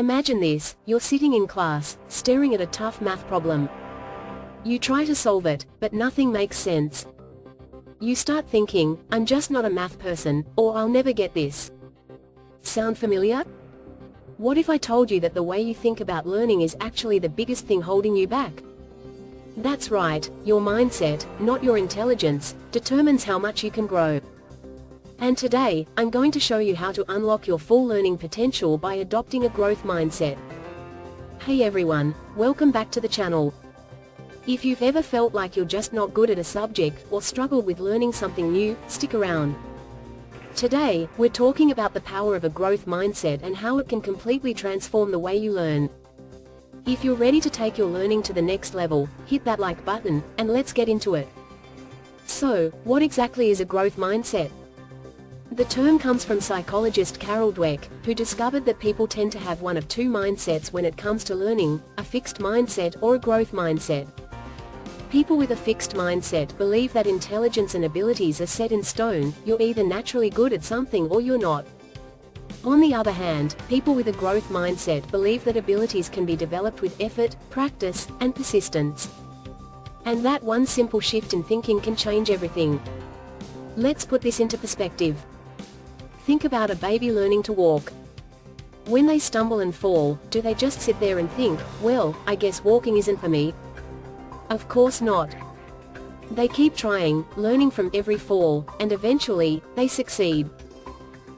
Imagine this, you're sitting in class, staring at a tough math problem. You try to solve it, but nothing makes sense. You start thinking, I'm just not a math person, or I'll never get this. Sound familiar? What if I told you that the way you think about learning is actually the biggest thing holding you back? That's right, your mindset, not your intelligence, determines how much you can grow. And today, I'm going to show you how to unlock your full learning potential by adopting a growth mindset. Hey everyone, welcome back to the channel. If you've ever felt like you're just not good at a subject, or struggled with learning something new, stick around. Today, we're talking about the power of a growth mindset and how it can completely transform the way you learn. If you're ready to take your learning to the next level, hit that like button, and let's get into it. So, what exactly is a growth mindset? The term comes from psychologist Carol Dweck, who discovered that people tend to have one of two mindsets when it comes to learning, a fixed mindset or a growth mindset. People with a fixed mindset believe that intelligence and abilities are set in stone, you're either naturally good at something or you're not. On the other hand, people with a growth mindset believe that abilities can be developed with effort, practice, and persistence. And that one simple shift in thinking can change everything. Let's put this into perspective. Think about a baby learning to walk. When they stumble and fall, do they just sit there and think, well, I guess walking isn't for me? Of course not. They keep trying, learning from every fall, and eventually, they succeed.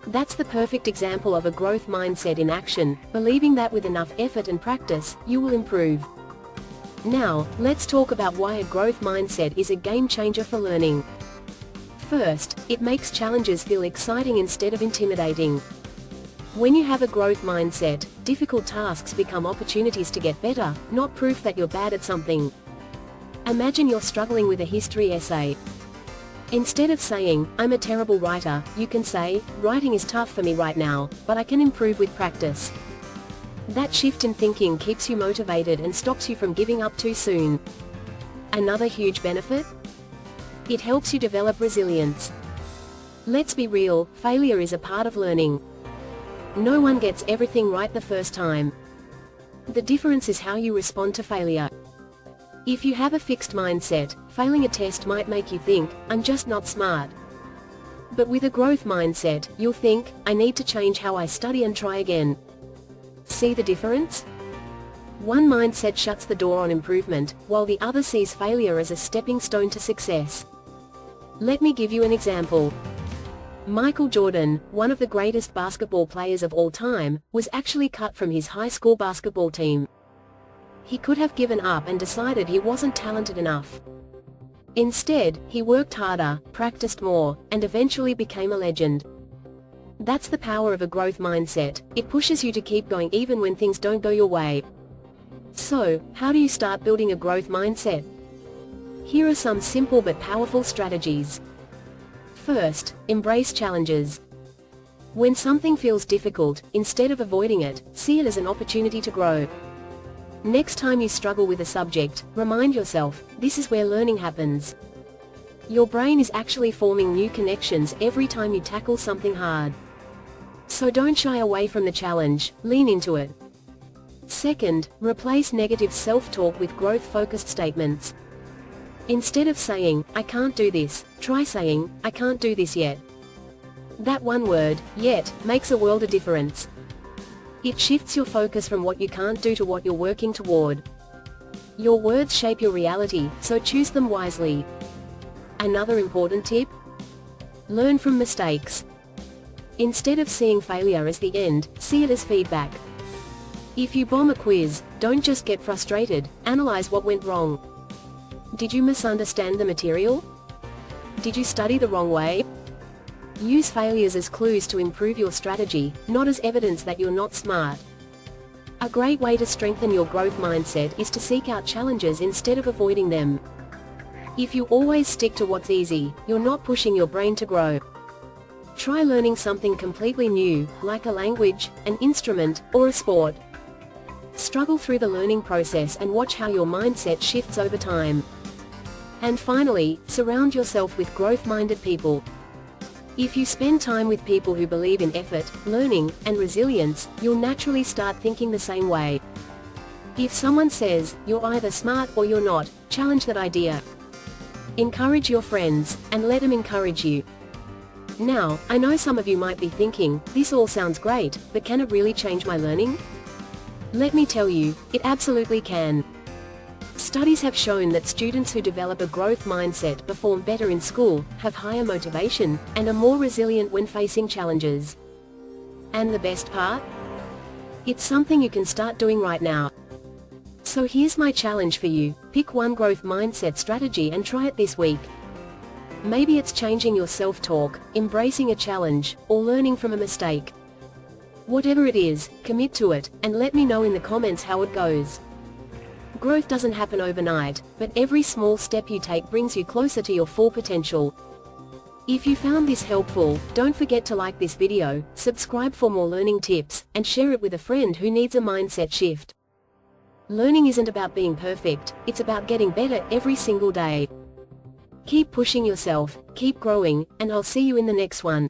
That's the perfect example of a growth mindset in action, believing that with enough effort and practice, you will improve. Now, let's talk about why a growth mindset is a game changer for learning. First, it makes challenges feel exciting instead of intimidating. When you have a growth mindset, difficult tasks become opportunities to get better, not proof that you're bad at something. Imagine you're struggling with a history essay. Instead of saying, I'm a terrible writer, you can say, writing is tough for me right now, but I can improve with practice. That shift in thinking keeps you motivated and stops you from giving up too soon. Another huge benefit? It helps you develop resilience. Let's be real, failure is a part of learning. No one gets everything right the first time. The difference is how you respond to failure. If you have a fixed mindset, failing a test might make you think, I'm just not smart. But with a growth mindset, you'll think, I need to change how I study and try again. See the difference? One mindset shuts the door on improvement, while the other sees failure as a stepping stone to success. Let me give you an example. Michael Jordan, one of the greatest basketball players of all time, was actually cut from his high school basketball team. He could have given up and decided he wasn't talented enough. Instead, he worked harder, practiced more, and eventually became a legend. That's the power of a growth mindset. It pushes you to keep going even when things don't go your way. So, how do you start building a growth mindset? Here are some simple but powerful strategies. First, embrace challenges. When something feels difficult, instead of avoiding it, see it as an opportunity to grow. Next time you struggle with a subject, remind yourself, this is where learning happens. Your brain is actually forming new connections every time you tackle something hard. So don't shy away from the challenge, lean into it. Second, replace negative self-talk with growth-focused statements. Instead of saying, I can't do this, try saying, I can't do this yet. That one word, yet, makes a world of difference. It shifts your focus from what you can't do to what you're working toward. Your words shape your reality, so choose them wisely. Another important tip? Learn from mistakes. Instead of seeing failure as the end, see it as feedback. If you bomb a quiz, don't just get frustrated, analyze what went wrong. Did you misunderstand the material? Did you study the wrong way? Use failures as clues to improve your strategy, not as evidence that you're not smart. A great way to strengthen your growth mindset is to seek out challenges instead of avoiding them. If you always stick to what's easy, you're not pushing your brain to grow. Try learning something completely new, like a language, an instrument, or a sport. Struggle through the learning process and watch how your mindset shifts over time. And finally, surround yourself with growth-minded people. If you spend time with people who believe in effort, learning, and resilience, you'll naturally start thinking the same way. If someone says, "You're either smart or you're not," challenge that idea. Encourage your friends, and let them encourage you. Now, I know some of you might be thinking, this all sounds great, but can it really change my learning? Let me tell you, it absolutely can. Studies have shown that students who develop a growth mindset perform better in school, have higher motivation, and are more resilient when facing challenges. And the best part? It's something you can start doing right now. So here's my challenge for you: pick one growth mindset strategy and try it this week. Maybe it's changing your self-talk, embracing a challenge, or learning from a mistake. Whatever it is, commit to it, and let me know in the comments how it goes. Growth doesn't happen overnight, but every small step you take brings you closer to your full potential. If you found this helpful, don't forget to like this video, subscribe for more learning tips, and share it with a friend who needs a mindset shift. Learning isn't about being perfect, it's about getting better every single day. Keep pushing yourself, keep growing, and I'll see you in the next one.